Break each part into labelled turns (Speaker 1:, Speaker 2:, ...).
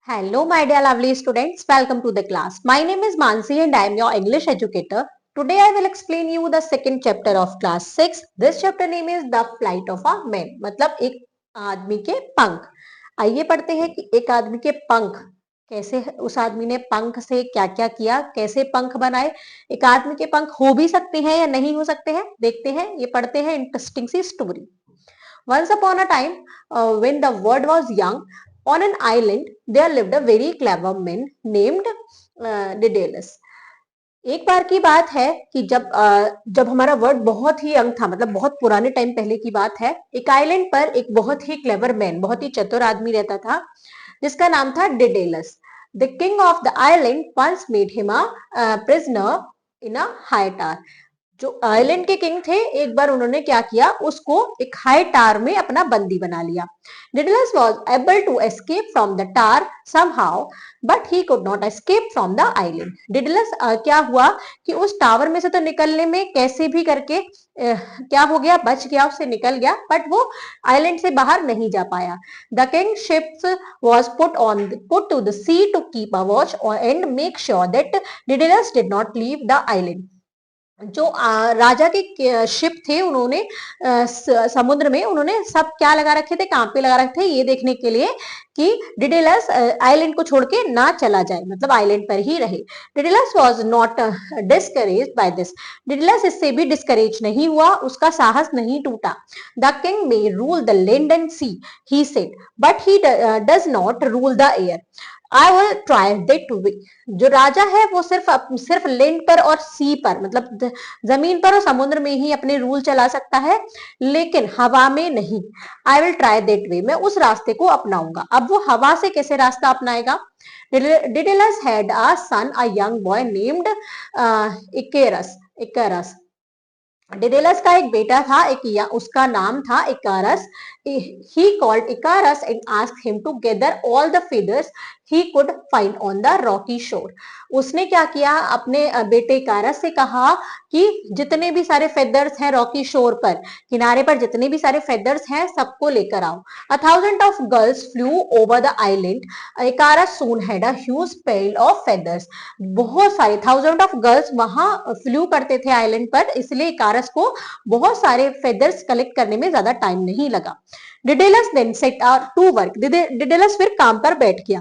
Speaker 1: Hello, my dear lovely students. Welcome to the class. My name is Mansi and I am your English educator. Today I will explain you the second chapter of class 6. This chapter name is The Flight of a Man. मतलब एक आदमी के पंख. आइए पढ़ते हैं कि एक आदमी के पंख कैसे, उस आदमी ने पंख से क्या क्या किया, कैसे पंख बनाए. एक आदमी के पंख हो भी सकते हैं या नहीं हो सकते हैं, देखते हैं. ये पढ़ते हैं इंटरेस्टिंग सी story. Once upon a time, when the world was young, on an island there lived a very clever man named Daedalus. एक बार की बात है कि जब हमारा वर्ल्ड बहुत ही यंग था, मतलब बहुत पुराने टाइम पहले की बात है, एक आइलैंड पर एक बहुत ही क्लेवर मैन, बहुत ही चतुर आदमी रहता था जिसका नाम था Daedalus. The king of the island once made him a prisoner in a high tower. जो आइलैंड के किंग थे, एक बार उन्होंने क्या किया, उसको एक हाई टावर में अपना बंदी बना लिया. Daedalus was able to escape from the tower somehow, but he could not escape from the island. Daedalus क्या हुआ कि उस टावर में से तो निकलने में कैसे भी करके क्या हो गया, बच गया, उससे निकल गया, बट वो आइलैंड से बाहर नहीं जा पाया. The king's ships was put to the sea to keep a watch and make sure that Daedalus did not leave the island. जो राजा के शिप थे, उन्होंने समुद्र में उन्होंने सब क्या लगा रखे थे, काम पे लगा रखे थे, ये देखने के लिए कि डिडेलस आइलैंड को छोड़ के ना चला जाए, मतलब आइलैंड पर ही रहे. Daedalus was not discouraged by this. Daedalus इससे भी डिस्करेज नहीं हुआ, उसका साहस नहीं टूटा. The king may rule the land and sea, he said, but he does not rule the air. I will try that way. जो राजा है वो सिर्फ लैंड पर और सी पर, मतलब जमीन पर और समुद्र में ही अपने रूल चला सकता है, लेकिन हवा में नहीं. आई विल ट्राई दैट वे, मैं उस रास्ते को अपनाऊंगा. अब वो हवा से कैसे रास्ता अपनाएगा? Daedalus had a son, a young boy named Icarus. Daedalus का एक बेटा था, उसका नाम था इकारस. He called Icarus and asked him to gather all the feathers he could find on the rocky shore. उसने क्या किया, अपने बेटे इकारस से कहा कि जितने भी सारे फेदर्स हैं रॉकी शोर पर, किनारे पर जितने भी सारे फेदर्स हैं, सबको लेकर आओ. A thousand of girls flew over the island. Icarus soon had a huge pile of feathers. बहुत सारे थाउजेंड ऑफ गर्ल्स वहां फ्लू करते थे आइलैंड पर, इसलिए इकारस को बहुत सारे फेदर्स कलेक्ट करने में ज्यादा टाइम नहीं लगा. डिडेलस देन सेट टू वर्क. डिडेलस फिर काम पर बैठ गया.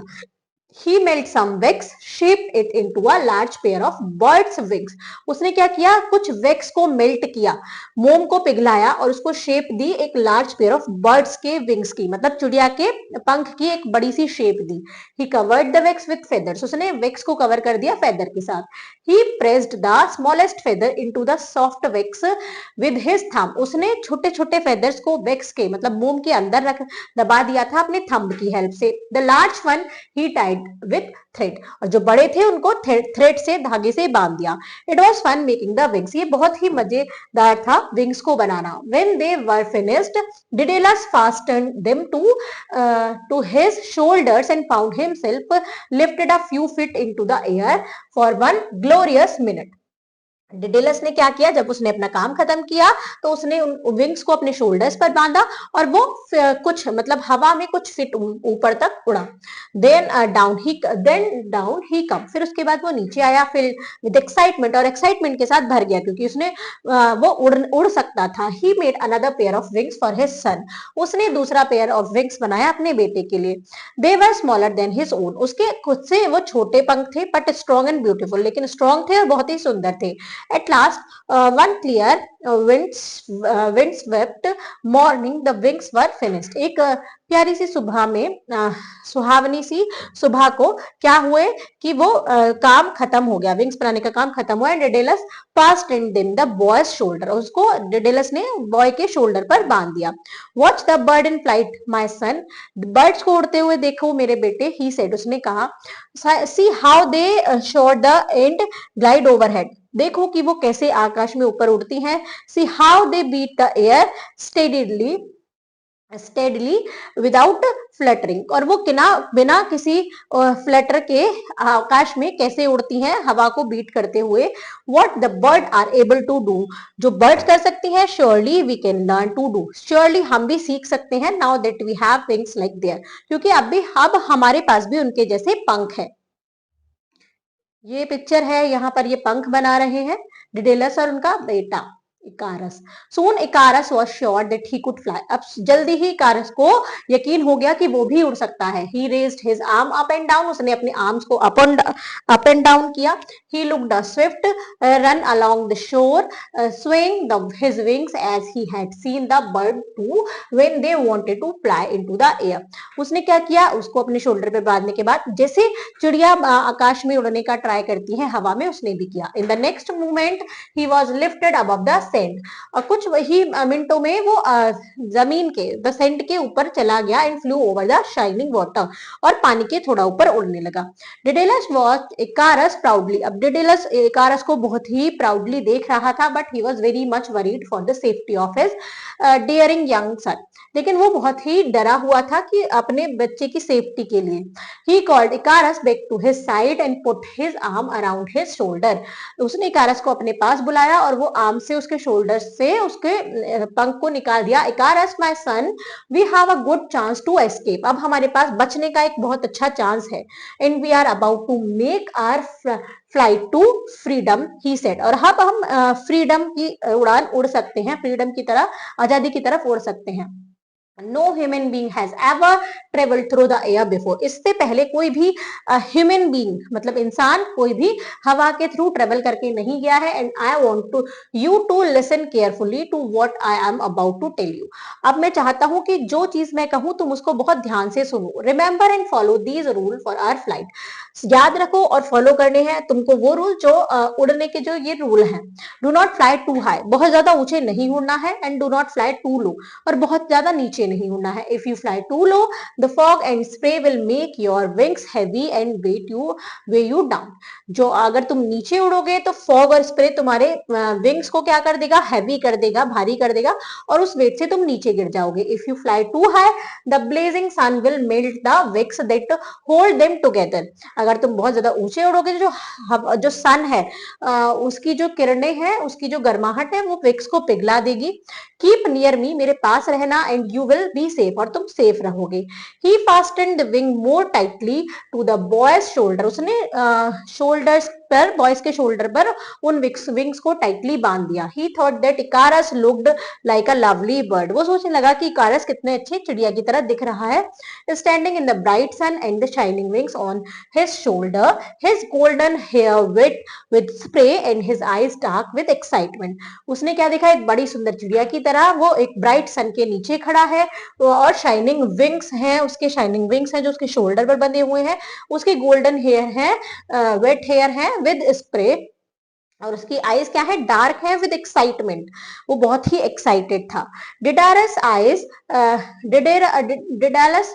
Speaker 1: He made some wax, shaped it into a large pair of birds' wings. उसने क्या किया, कुछ वैक्स को मेल्ट किया, मोम को पिघलाया और उसको शेप दी एक लार्ज पेयर ऑफ बर्ड्स के विंग्स की, मतलब चिड़िया के पंख की एक बड़ी सी शेप दी. He covered the wax with feathers. उसने वैक्स को कवर कर दिया फेदर के साथ. He pressed the smallest feather into the soft wax with his thumb. उसने छोटे छोटे फेदर्स को वैक्स के, मतलब मोम के अंदर दबा दिया था अपने थंब की हेल्प से. The large one he tied with thread. और जो बड़े थे उनको थ्रेड से, धागे से बांध दिया. It was fun making the wings. ये बहुत ही मजेदार था विंग्स को बनाना. When they were finished, Daedalus fastened them to his shoulders and found himself lifted a few feet into the air for one glorious minute. डिडेलस ने क्या किया, जब उसने अपना काम खत्म किया तो उसने उन विंग्स को अपने शोल्डर्स पर बांधा और वो कुछ, मतलब हवा में कुछ फीट ऊपर तक उड़ा. देन डाउन ही कम. फिर उसके बाद वो नीचे आया, फिर विद एक्साइटमेंट, और एक्साइटमेंट के साथ भर गया क्योंकि उसने वो उड़ सकता था. He made another pair of wings for his son. उसने दूसरा पेयर ऑफ विंग्स बनाया अपने बेटे के लिए. They were smaller than his own. उसके खुद से वो छोटे पंख थे, बट स्ट्रॉन्ग एंड ब्यूटीफुल, लेकिन स्ट्रॉन्ग थे और बहुत ही सुंदर थे. At last, one clear windswept morning, the wings were finished. एक प्यारी सी सुबह में, सुहावनी सी सुबह को क्या हुए कि वो काम खत्म हो गया, विंग्स बनाने का काम खत्म हुआ. Daedalus passed in them the boy's shoulder. उसको डेडेलस ने बॉय के शोल्डर पर बांध दिया. Watch the bird in flight, my son. Birds को उड़ते हुए देखो मेरे बेटे. He said, उसने कहा. See how they shore the and glide overhead. देखो कि वो कैसे आकाश में ऊपर उड़ती हैं. See how they beat the air steadily steadily without fluttering, और वो बिना किसी फ्लटर के आकाश में कैसे उड़ती हैं, हवा को बीट करते हुए। What the bird are able to do, जो बर्ड्स कर सकती हैं, surely we can learn to do, surely हम भी सीख सकते हैं, now that we have wings like there, क्योंकि अब हमारे पास भी उनके जैसे पंख है। ये पिक्चर है, यहाँ पर ये पंख बना रहे हैं डिडेलस और उनका बेटा इकारस। सून इकारस was sure that he could fly, अब जल्दी ही इकारस को यकीन हो गया कि वो भी उड़ सकता है। He raised his arm up and down, उसने अपने आर्म्स को अप एंड डाउन किया। He looked a swift run along the shore swing his wings as he had seen the bird do when they wanted to fly into the air. उसने क्या किया, उसको अपने shoulder पे बांधने के बाद जैसे चिड़िया आकाश में उड़ने का ट्राई करती है हवा में, उसने भी किया। In the next moment he was lifted above the send, और कुछ ही मिनटों में वो जमीन के द सेंड के ऊपर चला गया and flu over the shining water, और पानी के थोड़ा ऊपर उड़ने लगा। डिडेलस वॉच इकारस प्राउडली, अब डिडेलस इकारस को बहुत ही प्राउडली देख रहा था, but he was very much worried for the safety of his daring young son, लेकिन वो बहुत ही डरा हुआ था कि अपने बच्चे की सेफ्टी के लिए। He called Icarus back to his side and put his arm around his shoulder, उसने इकारस को अपने पास बुलाया और वो आर्म से उसके शोल्डर से उसके पंख को निकाल दिया। Icarus my son, we have a good chance to escape, अब हमारे पास बचने का एक बहुत अच्छा चांस है। And we are about to make our flight to freedom, he said, और अब हम फ्रीडम की उड़ान उड़ सकते हैं, फ्रीडम की तरह, आजादी की तरफ उड़ सकते हैं। No human being has ever travelled through the air before, इससे पहले कोई भी ह्यूमन बीइंग मतलब इंसान कोई भी हवा के थ्रू ट्रेवल करके नहीं गया है। And I want to you to listen carefully to what I am about to tell you, अब मैं चाहता हूं कि जो चीज मैं कहूं तुम उसको बहुत ध्यान से सुनो। Remember and follow these rule for our flight, याद रखो और फॉलो करने हैं तुमको वो रूल जो उड़ने के जो ये रूल हैं। Do not fly too high, बहुत ज्यादा ऊंचे नहीं उड़ना है, and do not fly too low, और बहुत ज्यादा नीचे नहीं उड़ना है। If you fly too low the fog and spray will make your wings heavy and weigh you down, जो अगर तुम नीचे उड़ोगे तो फॉग और स्प्रे तुम्हारे विंग्स को क्या कर देगा, हैवी कर देगा, भारी कर देगा, और उस वेट से तुम नीचे गिर जाओगे। If you fly too high the blazing sun will melt the wax that hold them together, अगर तुम बहुत ज्यादा ऊंचे उड़ोगे जो सन है उसकी जो किरणें हैं, उसकी जो गर्माहट है वो विक्स को पिघला देगी। कीप नियर मी, मेरे पास रहना, and you will be safe, और तुम सेफ रहोगे। He fastened the wing more tightly to the boy's shoulder, उसने शोल्डर्स पर, बॉयज के शोल्डर पर उन विंग्स को टाइटली बांध दिया। He thought that Icarus looked like a lovely bird, वो सोचने लगा कि इकारस कितने अच्छे चिड़िया की तरह दिख रहा है। Standing in the bright sun and the shining wings on his shoulder, his golden hair wet with spray and his eyes dark with excitement, उसने क्या देखा, एक बड़ी सुंदर चिड़िया की तरह वो एक ब्राइट सन के नीचे खड़ा है, और शाइनिंग विंग्स हैं, उसके शाइनिंग विंग्स हैं जो उसके शोल्डर पर बंधे हुए हैं, उसके गोल्डन हेयर है, वेट हेयर है विद स्प्रे, और उसकी आईज क्या है, डार्क है विद एक्साइटमेंट, वो बहुत ही एक्साइटेड था। Daedalus eyes Daedalus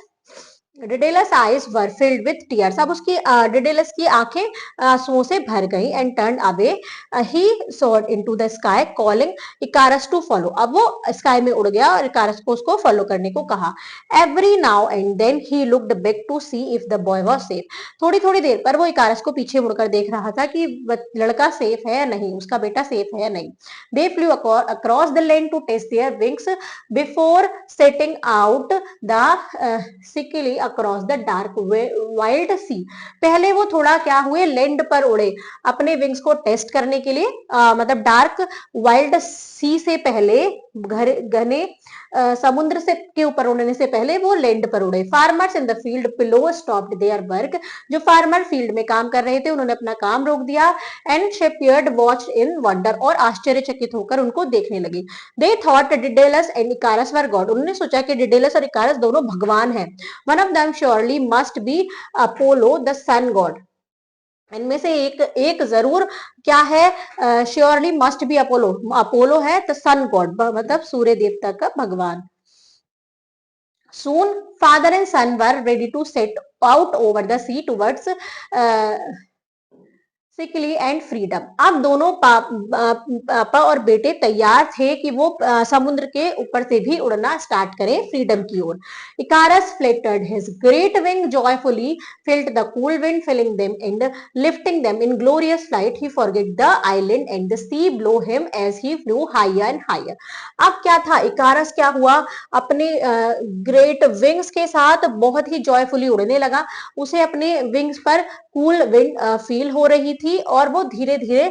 Speaker 1: Daedalus eyes were filled with tears, अब उसकी डिडेलस की आंखें आंसुओं से भर गई। And turn away he soared into the sky calling Icarus to follow, अब वो स्काई में उड़ गया और इकारस को उसको फॉलो करने को कहा। Every now and then he looked back to see if the boy was safe, थोड़ी थोड़ी देर पर वो इकारस को पीछे मुड़कर देख रहा था कि लड़का सेफ है या नहीं, उसका बेटा सेफ है या नहीं। They flew across the land to test their wings before setting out the Sicily across the dark wild sea, पहले वो थोड़ा क्या हुए, लैंड पर उड़े अपने विंग्स को टेस्ट करने के लिए, मतलब डार्क वाइल्ड सी से पहले, घने समुद्र से के ऊपर उड़ने से पहले वो लैंड पर उड़े। Farmers in the field below stopped their work, जो फार्मर फील्ड में काम कर रहे थे उन्होंने अपना काम रोक दिया। And shepherds watched in wonder, और आश्चर्यचकित होकर उनको देखने लगे। They thought Daedalus and Icarus were god, उन्होंने सोचा कि डिडेलस और इकारस दोनों भगवान हैं। One of them surely must be Apollo the sun god, इनमें से एक जरूर क्या है, surely must be Apollo, Apollo है तो सन गॉड मतलब सूर्य देवता का भगवान। Soon, father and son were ready to set out over the sea towards Sicily and freedom. अब दोनों पापा और बेटे तैयार थे कि वो समुद्र के ऊपर से भी उड़ना स्टार्ट करें फ्रीडम की ओर। Icarus fluttered his great wing joyfully, felt the cool wind filling them and lifting them in glorious flight. He forget the island and the sea blow him as he flew higher and higher. अब क्या था, इकारस क्या हुआ, अपने great wings के साथ बहुत ही joyfully उड़ने लगा। उसे अपने विंग्स पर कूल विंड फील हो रही थी और वो धीरे धीरे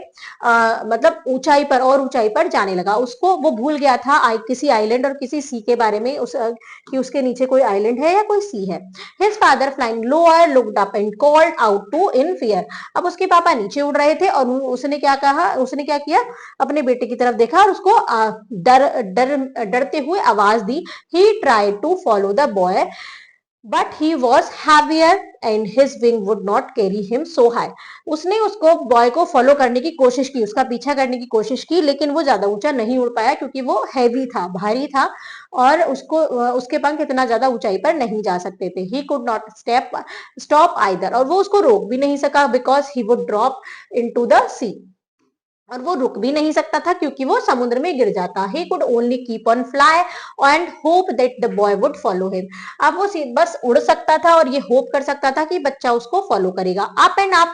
Speaker 1: मतलब ऊंचाई पर और ऊंचाई पर जाने लगा। उसको वो भूल गया था किसी आइलैंड और किसी सी के बारे में, कि उसके नीचे कोई आइलैंड है या कोई सी है। His father flying lower looked up and called out to in fear. अब उसके पापा नीचे उड़ रहे थे और उसने क्या कहा, उसने क्या किया, अपने बेटे की तरफ देखा और उसको डरते हुए आवाज दी। He tried to follow the boy, but he was heavier and his wing would not carry him so high. उसने उसको बॉय को फॉलो करने की कोशिश की, उसका पीछा करने की कोशिश की, लेकिन वो ज्यादा ऊंचा नहीं उड़ पाया क्योंकि वो हैवी था, भारी था और उसको उसके पंख इतना ज्यादा ऊंचाई पर नहीं जा सकते थे। He could not stop either, और वो उसको रोक भी नहीं सका because he would drop into the sea. और वो रुक भी नहीं सकता था क्योंकि वो समुद्र में गिर जाता। He could only keep on fly and hope that the boy would follow him. अब वो बस उड़ सकता था और ये होप कर सकता था कि बच्चा उसको फॉलो करेगा। Up and up,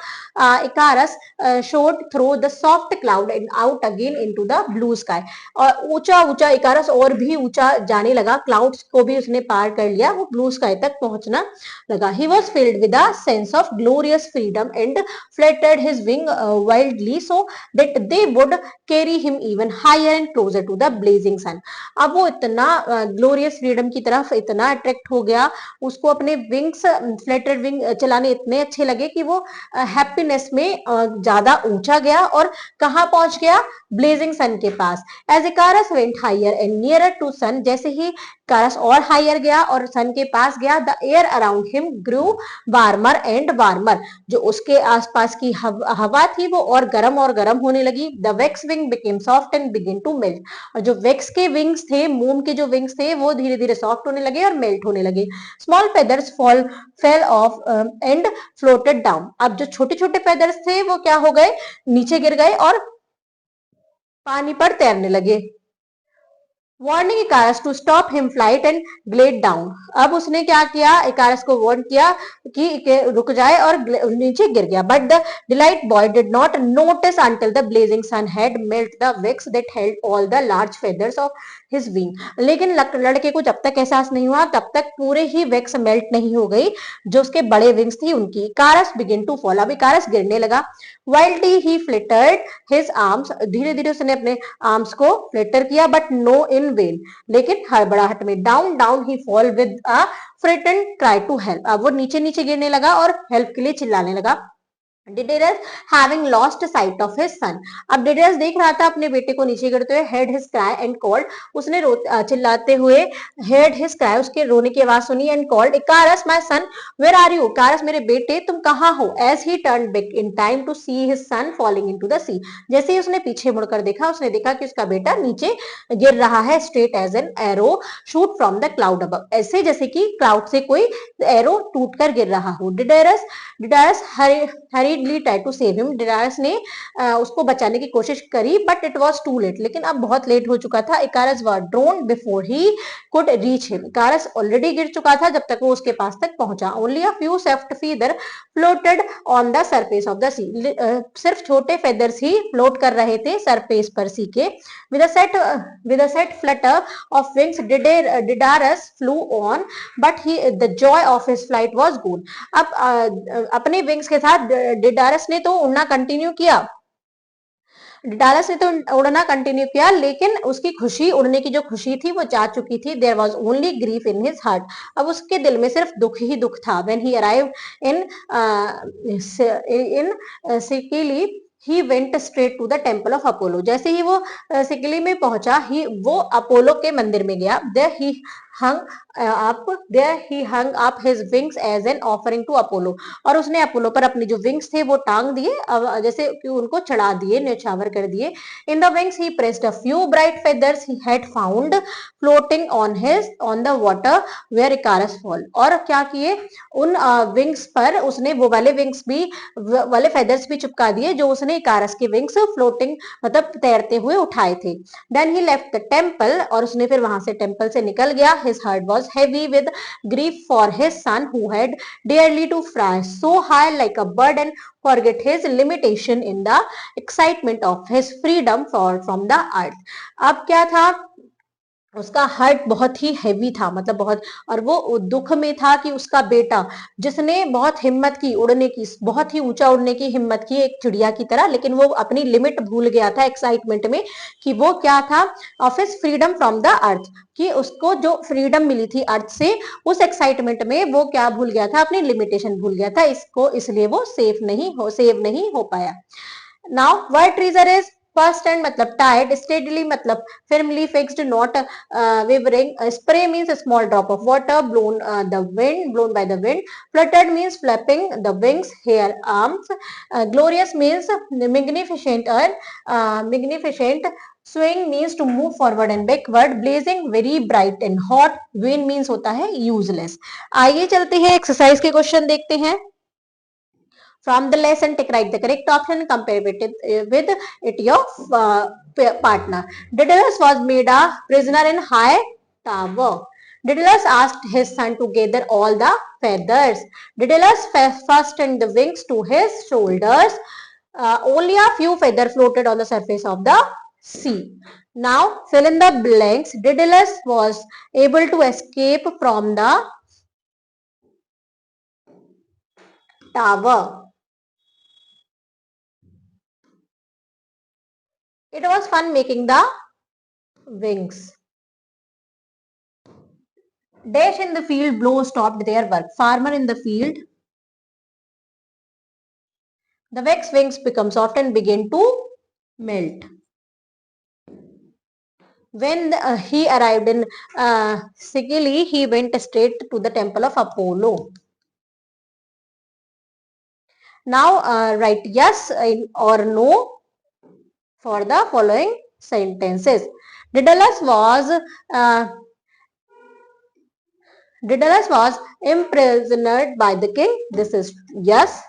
Speaker 1: Icarus shot through the soft cloud and out again into the blue sky. और ऊंचा ऊंचा इकारस और भी ऊंचा जाने लगा, क्लाउड्स को भी उसने पार कर लिया, वो ब्लू स्काई तक पहुंचना लगा। He was filled with a sense of glorious freedom and fluttered his wing wildly so that they would carry him even higher and closer to the blazing sun. अब वो इतना ग्लोरियस फ्रीडम की तरफ इतना attract हो गया, उसको अपने विंग्स फ्लैटेड विंग चलाने इतने अच्छे लगे कि वो हैप्पीनेस में ज्यादा ऊंचा गया और कहां पहुंच गया, ब्लेजिंग सन के पास। As Icarus went higher and nearer to sun, जैसे ही इकारस और हायर गया और सन के पास गया, the air around him grew warmer and warmer, जो उसके आसपास की हवा थी वो और गर्म होने लगी। The wax wing became soft and begin to melt, और जो वेक्स के विंग्स थे, मोम के जो विंग्स थे, वो धीरे धीरे सॉफ्ट होने लगे और मेल्ट होने लगे। Small feathers fell off and floated down, अब जो छोटे छोटे फेदर्स थे वो क्या हो गए, नीचे गिर गए और पानी पर तैरने लगे। Warning Icarus to stop him flight and glide down, अब उसने क्या किया, इकारस को वार्न किया कि रुक जाए और नीचे गिर गया। But the delight boy did not notice until the blazing sun had melt the wax that held all the large feathers of his wing, लेकिन लड़के को जब तक एहसास नहीं हुआ तब तक पूरे ही विक्स मेल्ट नहीं हो गई जो उसके बड़े विंग्स थी उनकी। इकारस बिगिन टू फॉल, अब इकारस गिरने लगा। वाइल्डली ही फ्लिटर्ड हिज आर्म्स, धीरे धीरे उसने अपने आर्म्स को फ्लिटर किया, बट नो इन वेन, लेकिन हड़बड़ाहट में। Down down he fall with a frightened cry to help, अब वो नीचे नीचे गिरने लगा और हेल्प के लिए चिल्लाने लगा। Daedalus having lost sight of his son, अब डिडेरस देख रहा था अपने बेटे को नीचे गिरते हुए। Head his cry and called, उसने चिल्लाते हुए हेड हिज क्राई, उसके रोने की आवाज सुनी। And called Icarus my son where are you, Icarus मेरे बेटे तुम कहाँ हो। As he turn back in time to see his son falling into the sea, जैसे ही उसने पीछे मुड़कर देखा, उसने देखा कि उसका बेटा नीचे गिर रहा है, straight as an arrow shoot from the cloud above, ऐसे जैसे कि क्लाउड से कोई एरो टूटकर गिर रहा हो। डिडेरस hurriedly tried to save him, डिडारस ने उसको बचाने की कोशिश करी, but it was too late, लेकिन अब बहुत लेट हो चुका था। Icarus was drowned before he could reach him, Icarus already गिर चुका था जब तक वो उसके पास तक पहुंचा। Only a few soft feathers floated on the surface of the sea, सिर्फ छोटे फेदर्स ही फ्लोट कर रहे थे सरफेस पर सी के। with a set flutter of wings डिडारस flew on, but the joy of his flight was gone, अब अपने wings के साथ डिडारस ने तो उड़ना कंटिन्यू किया, डिडारस ने तो उड़ना कंटिन्यू किया, लेकिन उसकी खुशी, उड़ने की जो खुशी थी वो जा चुकी थी। There was only grief in his heart, अब उसके दिल में सिर्फ दुख ही दुख था। When he arrived in Sicily he went straight to the temple of Apollo, जैसे ही वो सिकिली में पहुंचा, वो अपोलो के मंदिर में गया। There he hung up there he hung up his wings as an offering to Apollo, और उसने अपोलो पर अपने जो विंग्स थे वो टांग दिए, जैसे कि उनको चढ़ा दिए, न्यौछावर कर दिए. In the wings he pressed a few bright feathers he had found floating on the water where Icarus fall. और क्या किए, उन विंग्स पर उसने वो वाले विंग्स भी, वाले फेदर्स भी चिपका दिए जो उसने इकारस के विंग्स फ्लोटिंग मतलब तैरते हुए उठाए थे. Then he left the temple, और उसने फिर वहां से टेम्पल से निकल गया. His heart was heavy with grief for his son who had dearly to fly so high like a bird and forget his limitation in the excitement of his freedom from the earth. अब क्या था, उसका heart बहुत ही heavy था, मतलब बहुत, और वो दुख में था कि उसका बेटा जिसने बहुत हिम्मत की उड़ने की, बहुत ही ऊंचा उड़ने की हिम्मत की एक चिड़िया की तरह, लेकिन वो अपनी लिमिट भूल गया था एक्साइटमेंट में, कि वो क्या था, of his freedom from the earth, कि उसको जो फ्रीडम मिली थी अर्थ से, उस एक्साइटमेंट में वो क्या भूल गया था, अपनी लिमिटेशन भूल गया था, इसको इसलिए वो सेव नहीं हो पाया. Now word treasure is first and मतलब टाइड, स्टेडली मतलब firmly fixed, not wavering. Spray means a small drop of water blown by the wind. Fluttered means flapping the wings, hair, arms. Glorious means magnificent or magnificent. Swing means to move forward and backward. Blazing very bright and hot. Vain means होता है useless. आइए चलते हैं exercise के question देखते हैं. From the lesson, take write the correct option and compare with it your partner. Daedalus was made a prisoner in high tower. Daedalus asked his son to gather all the feathers. Daedalus fastened the wings to his shoulders. Only a few feathers floated on the surface of the sea. Now fill in the blanks. Daedalus was able to escape from the tower. It was fun making the wings. Dash in the field, blow stopped their work. Farmer in the field. The wax wings become soft and begin to melt. When he arrived in Sicily, he went straight to the temple of Apollo. Now write yes or no for the following sentences. Daedalus was uh, Daedalus was imprisoned by the king. This is yes.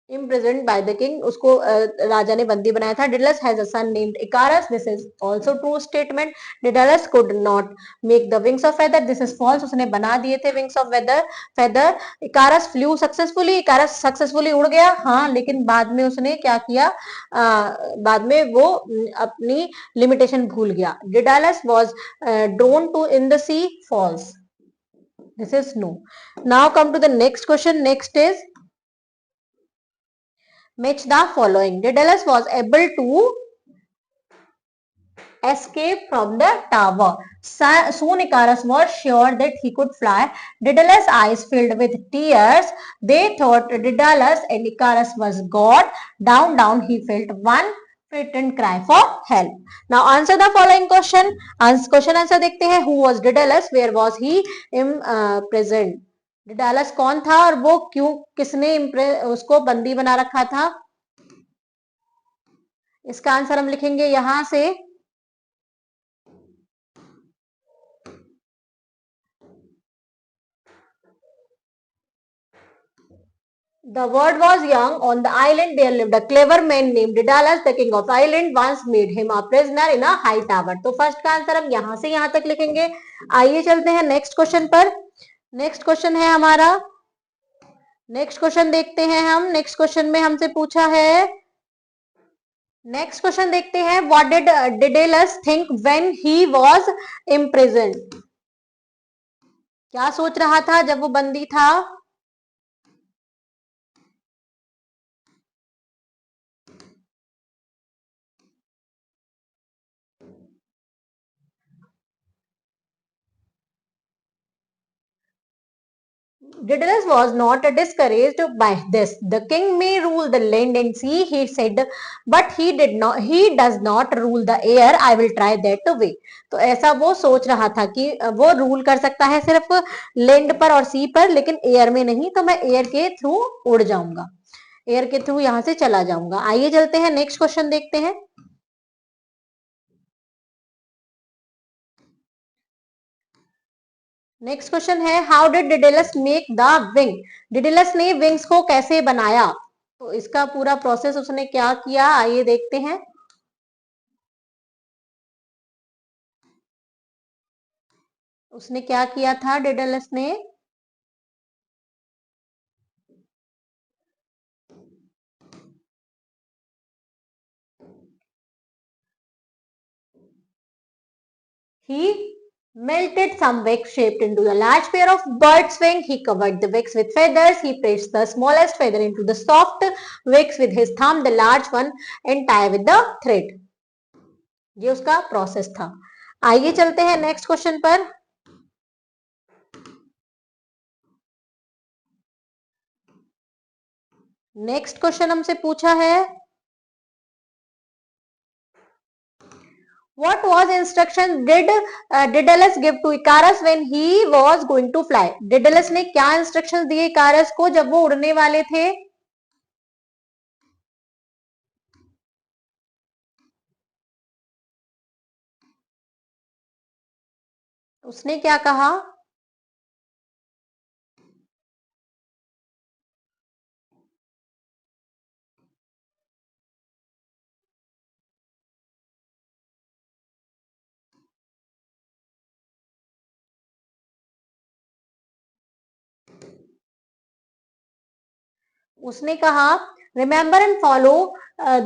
Speaker 1: Imprisoned by the king, उसको राजा ने बंदी बनाया था. Daedalus has a son named Icarus. This is also true statement. Daedalus could not make the wings of feather. This is false. उसने बना दिए थे wings of feather. Icarus flew successfully. Icarus successfully उड़ गया, हाँ, लेकिन बाद में उसने क्या किया, बाद में वो अपनी limitation भूल गया. Daedalus was drawn to in the sea. False. This is no. Now come to the next question. Next is match the following. Daedalus was able to escape from the tower. Soon Icarus was sure that he could fly. Daedalus' eyes filled with tears. They thought Daedalus and Icarus was God. Down, down he felt one frightened cry for help. Now answer the following question. Question answer देखते हैं. Who was Daedalus? Where was he imprisoned? Daedalus कौन था और वो क्यों, किसने उसको बंदी बना रखा था? इसका आंसर हम लिखेंगे यहां से. The word was young. On the island there lived a clever man named Daedalus. The king of island once made him a prisoner in a high tower. तो फर्स्ट का आंसर हम यहां से यहां तक लिखेंगे. आइए चलते हैं नेक्स्ट क्वेश्चन पर. नेक्स्ट क्वेश्चन है हमारा, नेक्स्ट क्वेश्चन देखते हैं हम. नेक्स्ट क्वेश्चन में हमसे पूछा है, नेक्स्ट क्वेश्चन देखते हैं. What did Daedalus think when he was imprisoned? क्या सोच रहा था जब वो बंदी था? Daedalus was not discouraged by this. The king may rule the land and sea, he said, but he did not. He does not rule the air. I will try that way. तो ऐसा वो सोच रहा था कि वो rule कर सकता है सिर्फ लैंड पर और सी पर, लेकिन एयर में नहीं, तो मैं एयर के थ्रू उड़ जाऊंगा, एयर के थ्रू यहां से चला जाऊंगा। आइए चलते हैं, नेक्स्ट क्वेश्चन देखते हैं। नेक्स्ट क्वेश्चन है, how did Daedalus make the wing? Daedalus ने विंग्स को कैसे बनाया? तो इसका पूरा प्रोसेस उसने क्या किया, आइए देखते हैं। उसने क्या किया था डिडेलस ने? He melted some wax shaped into a large pair of bird's wing. He covered the wax with feathers. He pressed the smallest feather into the soft wax with his thumb, the large one, and tie with the thread. ये उसका process था। आइए चलते हैं next question पर। Next question हमसे पूछा है, what was instruction did Daedalus give to Icarus when he was going to fly? Daedalus ने क्या इंस्ट्रक्शंस दिए इकारस को जब वो उड़ने वाले थे? उसने क्या कहा? उसने कहा, remember and follow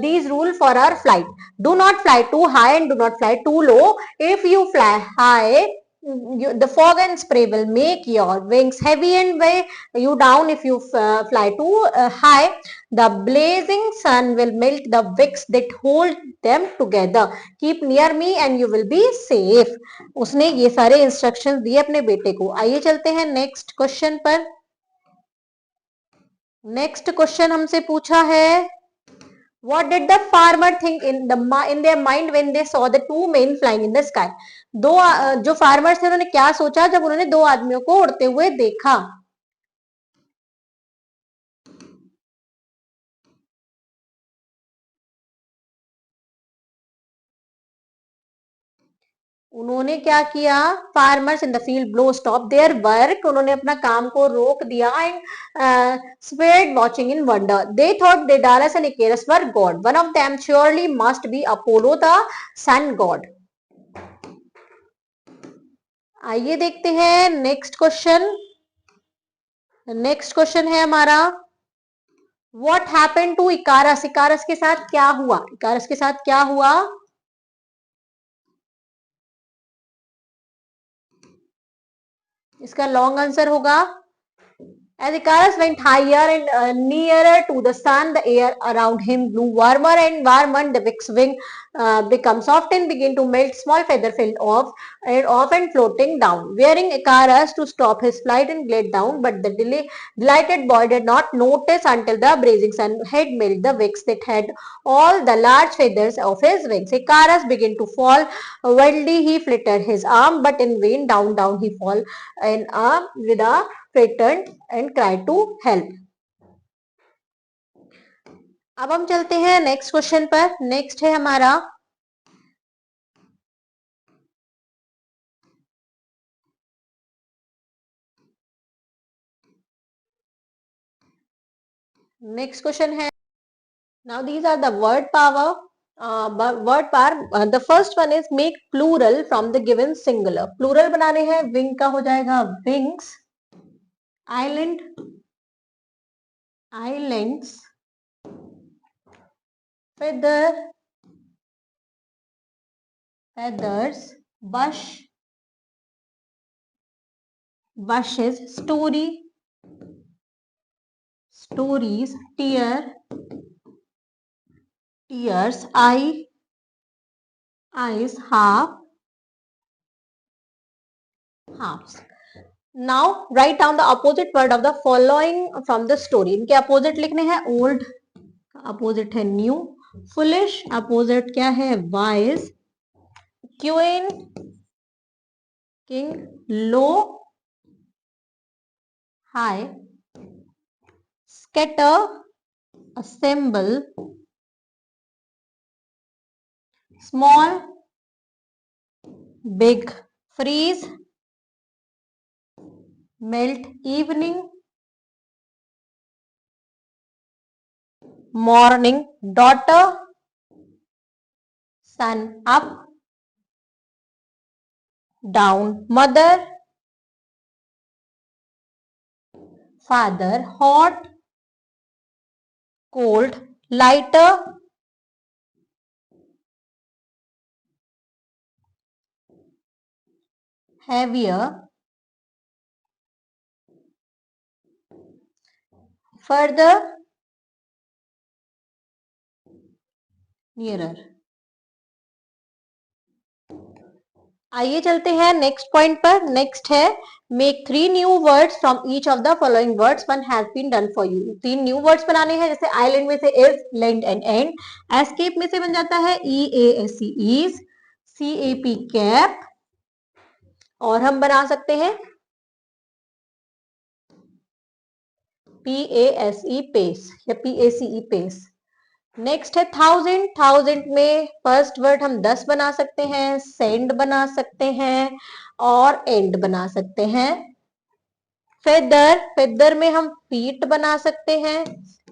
Speaker 1: these rules for our flight. Do not fly too high and do not fly too low. If you fly high, the fog and spray will make your wings heavy and weigh you down. If you fly too high, the blazing sun will melt the wicks that hold them together. Keep near me and you will be safe. उसने ये सारे instructions दिए अपने बेटे को। आइए चलते हैं नेक्स्ट क्वेश्चन पर। नेक्स्ट क्वेश्चन हमसे पूछा है, what did the farmer think in their mind when they saw the two men flying in the sky? दो जो फार्मर्स थे उन्होंने क्या सोचा जब उन्होंने दो आदमियों को उड़ते हुए देखा? उन्होंने क्या किया? Farmers in the field below stop their work, उन्होंने अपना काम को रोक दिया and spared watching in wonder. They thought Daedalus and Icarus were god, one of them surely must be Apollo the sun god. आइए देखते हैं नेक्स्ट क्वेश्चन। नेक्स्ट क्वेश्चन है हमारा, what happened to Icarus? Icarus के साथ क्या हुआ? इकारस के साथ क्या हुआ? इसका लॉन्ग आंसर होगा, as Icarus went higher and nearer to the sun, the air around him blew warmer and warmer. The Vic's wing became soft and began to melt. Small feather fell off and floating down, wearing Icarus to stop his flight and glide down. But the delighted boy did not notice until the blazing sun had melted the wicks that had all the large feathers of his wings. Icarus began to fall wildly. He flitted his arm, but in vain. Down, down he fell, and with a threatened and cried to help. अब हम चलते हैं next question पर। Next है हमारा, next question है, now these are the word power word power. The first one is make plural from the given singular. Plural बनाने हैं, विंग का हो जाएगा wings, island islands, feather feathers, bush bushes, story stories, tear tears, eyes, half halves. Now write down the opposite word of the following from the story. इनके opposite लिखने हैं. Old opposite है new. Foolish opposite क्या है? Wise. Queen king. Low high. scatter assemble. small big. freeze melt. evening morning. daughter sun up down. mother father. hot cold. lighter heavier. further nearer. आइए चलते हैं next point पर. Next है make 3 new words from each of the following words. One has been done for you. 3 new words बनाने हैं. जैसे island में से is, land and and. Escape में से बन जाता है EASE ईज. CAP cap. और हम बना सकते हैं PASE पेस या PACE पेस. नेक्स्ट है थाउजेंड. थाउजेंड में फर्स्ट वर्ड हम 10 बना सकते हैं. सेंड बना सकते हैं और एंड बना सकते हैं. फेदर. फेदर में हम फीट बना सकते हैं.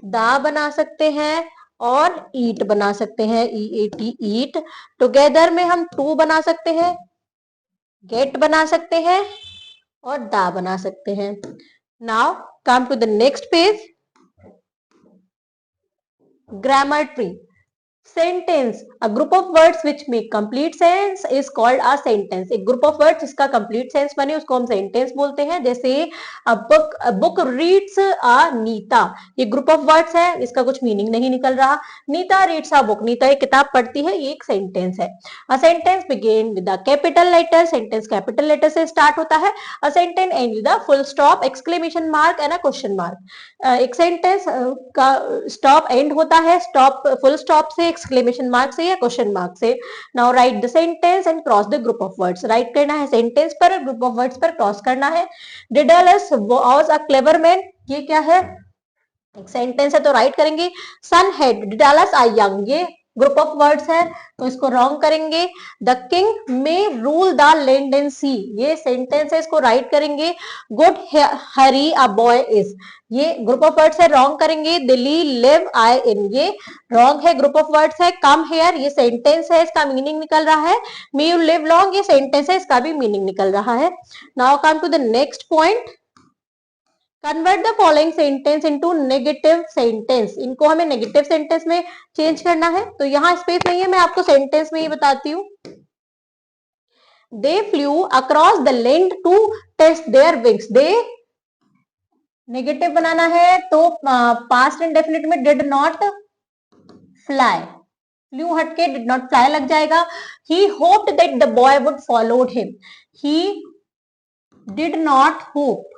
Speaker 1: दा बना सकते हैं और ईट बना सकते हैं. EAT ईट. टुगेदर में हम टू बना सकते हैं. गेट बना सकते हैं और दा बना सकते हैं. Now come to the next page. Grammar tree. Sentence. A group of words which make complete sense is called a sentence. एक ग्रुप ऑफ वर्ड्स जिसका कंप्लीट सेंस बने उसको हम सेंटेंस बोलते हैं. जैसे a book reads a Nita. ये group of words है, इसका कुछ मीनिंग नहीं निकल रहा. Nita reads a book. Nita एक किताब पढ़ती है, ये एक सेंटेंस है. A sentence begin with a capital letter. Sentence capital letter से स्टार्ट होता है. A sentence end with a full stop, exclamation mark and a question mark. एक सेंटेंस का स्टॉप एंड होता है. स्टॉप फुल स्टॉप से, exclamation mark से या क्वेश्चन मार्क से. Now write the sentence and cross the group of words. Right करना है सेंटेंस पर, ग्रुप ऑफ वर्ड्स पर क्रॉस करना है. Dedalus was a clever man. ये क्या है? एक सेंटेंस है तो राइट करेंगे. सन हैड डिडालस अ यंग. ये ग्रुप ऑफ वर्ड्स है तो इसको रॉन्ग करेंगे. द किंग में रूल द लैंड एंड सी. ये सेंटेंस है, इसको राइट करेंगे. Good Hari a boy is. ये ग्रुप ऑफ वर्ड्स है, रॉन्ग करेंगे. दिल्ली लिव आई इन. ये रॉन्ग है, ग्रुप ऑफ वर्ड्स है. कम हेयर ये सेंटेंस है, इसका मीनिंग निकल रहा है. मे यू लिव लॉन्ग ये सेंटेंस है, इसका भी मीनिंग निकल रहा है. Now come to the next point. Convert the following sentence into negative sentence. इनको हमें नेगेटिव सेंटेंस में चेंज करना है. तो यहाँ स्पेस नहीं है, मैं आपको सेंटेंस में ही बताती हूँ. They flew across the land to test their wings. They negative बनाना है तो पास्ट इंडेफिनिट में डिड नॉट फ्लाई. फ्लू हटके डिड नॉट फ्लाई लग जाएगा. He hoped that the boy would followed him. He did not hope.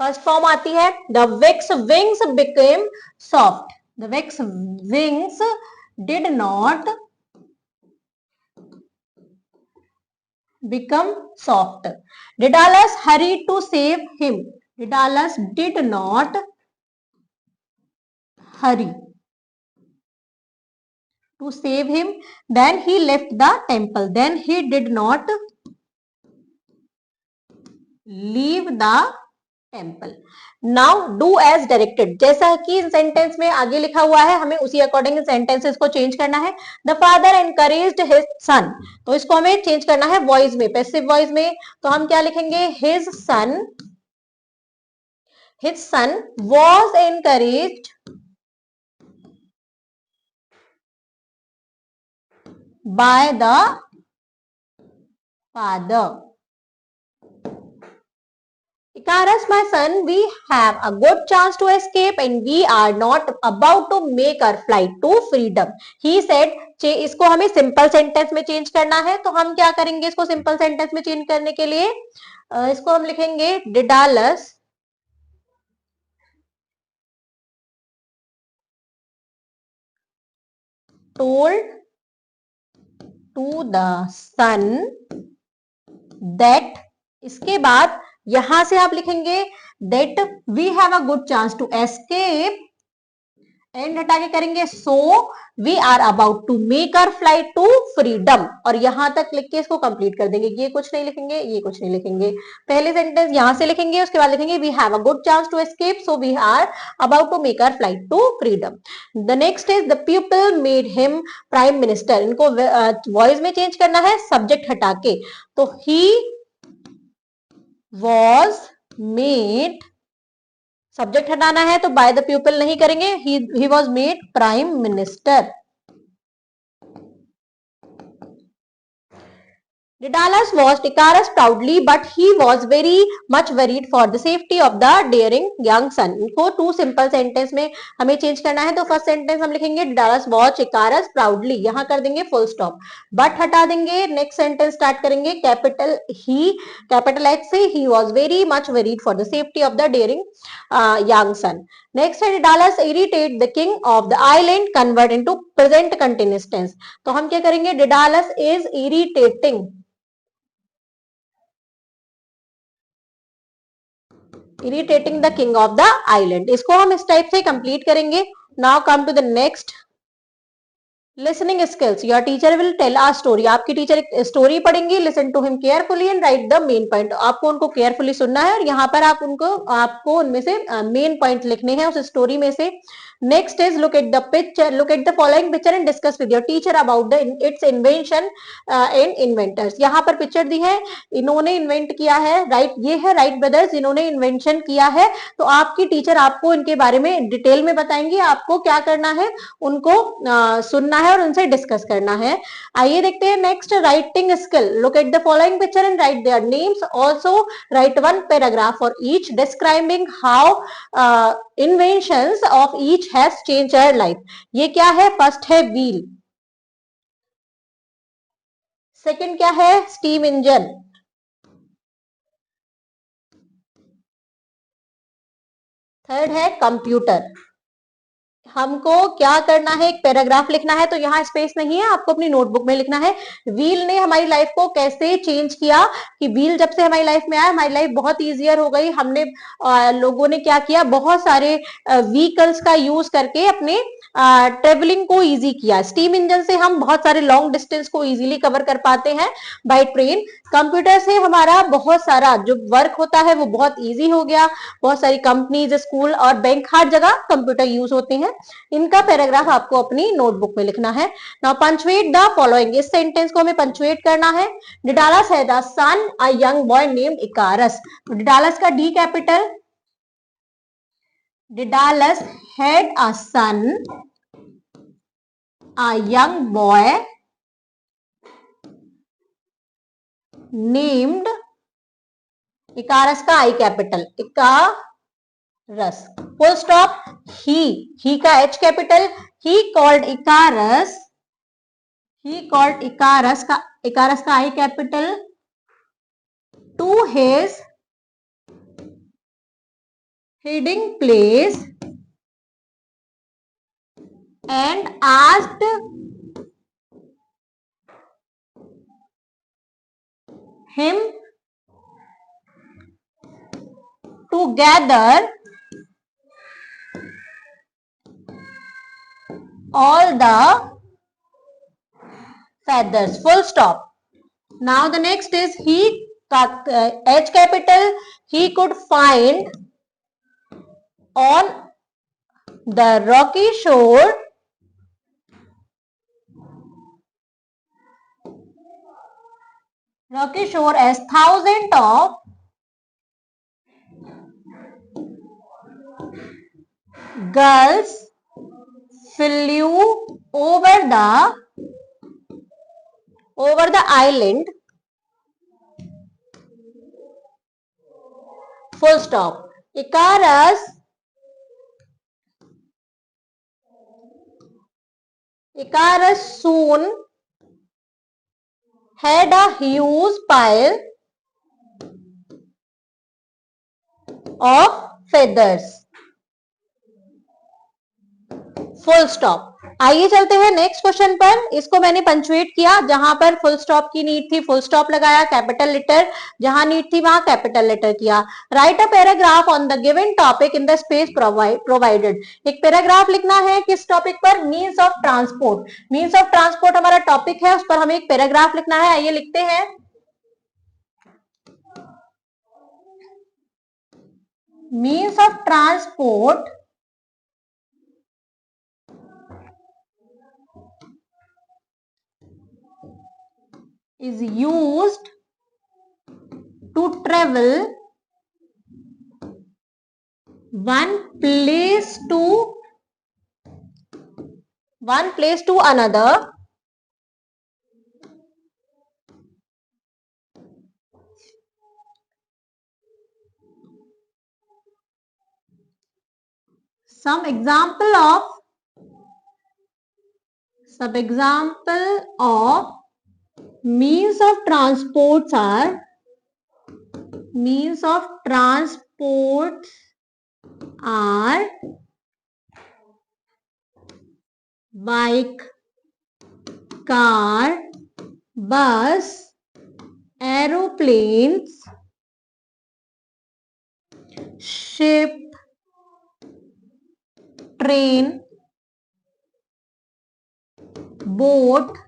Speaker 1: First form आती है the wax wings became soft. The wax wings did not become soft. Daedalus hurried to save him. Daedalus did not hurry to save him. Then he left the temple. Then he did not leave the temple. Now do as directed. जैसा कि sentence में आगे लिखा हुआ है हमें उसी according sentences को चेंज करना है. The father encouraged his son. तो इसको हमें चेंज करना है वॉइस में, पैसिव वॉइस में. तो हम क्या लिखेंगे? His son was encouraged by the father. Icarus, my son, we have a good chance to escape and we are not about to make our flight to freedom. He said. इसको हमें simple sentence में change करना है, तो हम क्या करेंगे इसको सिंपल सेंटेंस में चेंज करने के लिए इसको हम लिखेंगे Dedalus told to the sun that, इसके बाद यहां से आप लिखेंगे that we have a good chance to escape and हटा के करेंगे so we are about to make our flight to freedom, और यहां तक लिख के इसको कंप्लीट कर देंगे। ये कुछ नहीं लिखेंगे, ये कुछ नहीं लिखेंगे, पहले सेंटेंस यहां से लिखेंगे, उसके बाद लिखेंगे we have a good chance to escape so we are about to make our flight to freedom. The next is the people made him prime minister. इनको वॉइस में चेंज करना है सब्जेक्ट हटा के, तो ही वॉज मेड, सब्जेक्ट हटाना है तो बाय द पीपल नहीं करेंगे, he was made prime minister. Daedalus watched Icarus proudly, but he was very much worried for the safety of the daring young son. इनको to simple sentence में हमें change करना है, तो फर्स्ट सेंटेंस हम लिखेंगे Daedalus watched Icarus proudly, यहाँ कर देंगे फुल स्टॉप, बट हटा देंगे, नेक्स्ट सेंटेंस स्टार्ट करेंगे कैपिटल ही, कैपिटल एच से, he was very much worried for the safety of the daring young son. Next है Daedalus irritate the king of the island, convert into present continuous tense. तो हम क्या करेंगे Daedalus is irritating the king of the island, इसको हम इस type से complete करेंगे। Now come to the next listening skills. Your teacher will tell a story, आपकी टीचर एक स्टोरी पढ़ेंगी, listen to him carefully and write the main point. आपको उनको केयरफुली सुनना है और यहाँ पर आपको उनमें से मेन पॉइंट लिखने हैं उस स्टोरी में से। Next is look at the picture, look at the following picture and discuss with your teacher about the it's invention and inventors. यहाँ पर पिक्चर दी है, इन्होंने इन्वेंट किया है, राइट, ये है राइट ब्रदर्स, इन्होंने इन्वेंशन किया है, तो आपकी टीचर आपको इनके बारे में डिटेल में बताएंगी, आपको क्या करना है, उनको सुनना है और उनसे डिस्कस करना है। आइए देखते हैं next writing skill. Look at the following picture and write their names, also write one paragraph for each describing how inventions of each has changed our life. ये क्या है, फर्स्ट है व्हील, सेकंड क्या है स्टीम इंजन, थर्ड है computer. हमको क्या करना है, एक पैराग्राफ लिखना है, तो यहाँ स्पेस नहीं है, आपको अपनी नोटबुक में लिखना है व्हील ने हमारी लाइफ को कैसे चेंज किया, कि व्हील जब से हमारी लाइफ में आया हमारी लाइफ बहुत इजियर हो गई। हमने लोगों ने क्या किया, बहुत सारे व्हीकल्स का यूज करके अपने ट्रेवलिंग को इजी किया। स्टीम इंजन से हम बहुत सारे लॉन्ग डिस्टेंस को इजीली कवर कर पाते हैं बाय ट्रेन। कंप्यूटर से हमारा बहुत सारा जो वर्क होता है वो बहुत इजी हो गया, बहुत सारी कंपनीज, स्कूल और बैंक, हर जगह कंप्यूटर यूज होते हैं। इनका पैराग्राफ आपको अपनी नोटबुक में लिखना है। नाउ पंचुएट द फॉलोइंग, इस सेंटेंस को हमें पंचुएट करना है। Daedalus had a son a young boy named Icarus. तो डिडालस का D capital, Daedalus had a son a young boy named, Icarus का I capital, Icarus, full stop, he का H capital, he called Icarus, he called Icarus का I capital to his hiding place and asked him to gather all the feathers, full stop. Now the next is he, H capital, he could find on the rocky shore as thousands of gulls flew over the island full stop. Icarus soon had a huge pile of feathers. Full stop. आइए चलते हैं next question पर. इसको मैंने punctuate किया. जहां पर full stop की नीड थी फुल स्टॉप लगाया. कैपिटल लेटर जहां नीड थी वहां कैपिटल लेटर किया. Right a paragraph on the given topic in the space provided. एक पैराग्राफ लिखना है किस टॉपिक पर? Means of transport. Means of transport हमारा टॉपिक है, उस पर हमें एक पैराग्राफ लिखना है. आइए लिखते हैं. Means of transport is used to travel one place to another some example of means of transports are bike, car, bus, aeroplanes, ship, train, boat.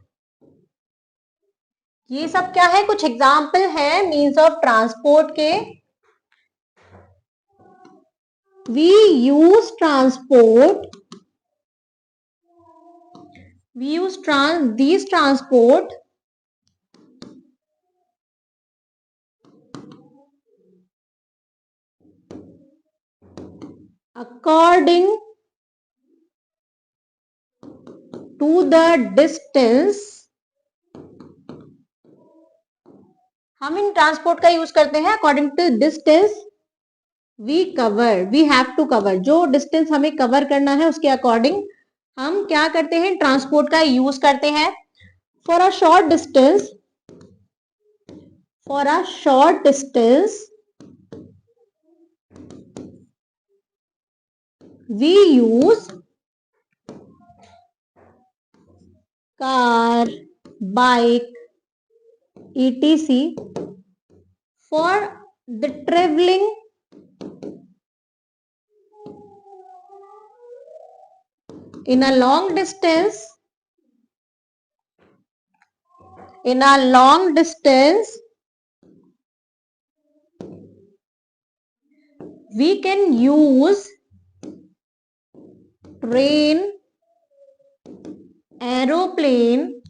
Speaker 1: ये सब क्या है? कुछ एग्जाम्पल है मीन्स ऑफ ट्रांसपोर्ट के. We use these transport according to the distance. हम इन transport का use करते हैं according to distance we have to cover. जो डिस्टेंस हमें कवर करना है उसके अकॉर्डिंग हम क्या करते हैं? ट्रांसपोर्ट का यूज करते हैं. For a short distance we use car, bike, etc. For the traveling in a long distance we can use train, aeroplane,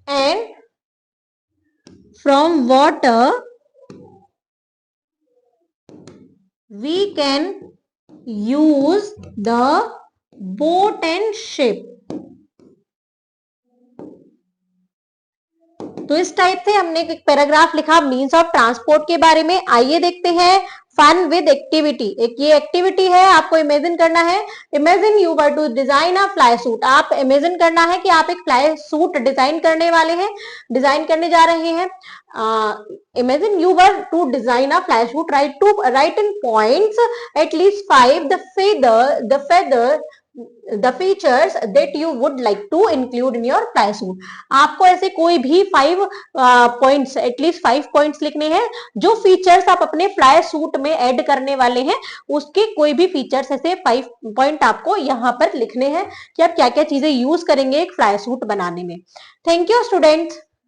Speaker 1: and from water we can use the boat and ship. तो इस type से हमने एक paragraph लिखा means of transport के बारे में. आइए देखते हैं फन विद एक्टिविटी. एक ये एक्टिविटी है, आपको इमेजिन करना है. Imagine you were to design a fly suit. आप इमेजिन करना है कि आप एक फ्लाई सूट डिजाइन करने जा रहे हैं. Imagine you were to design a fly suit. Write in points at least 5 the features that you would like to include in your fly suit. आपको ऐसे कोई भी 5 पॉइंट्स एटलीस्ट 5 पॉइंट्स लिखने हैं जो फीचर्स आप अपने फ्लाई सूट में ऐड करने वाले हैं. उसके कोई भी फीचर्स ऐसे 5 पॉइंट आपको यहाँ पर लिखने हैं कि आप क्या क्या चीजें यूज करेंगे एक फ्लाई सूट बनाने में. Thank you students.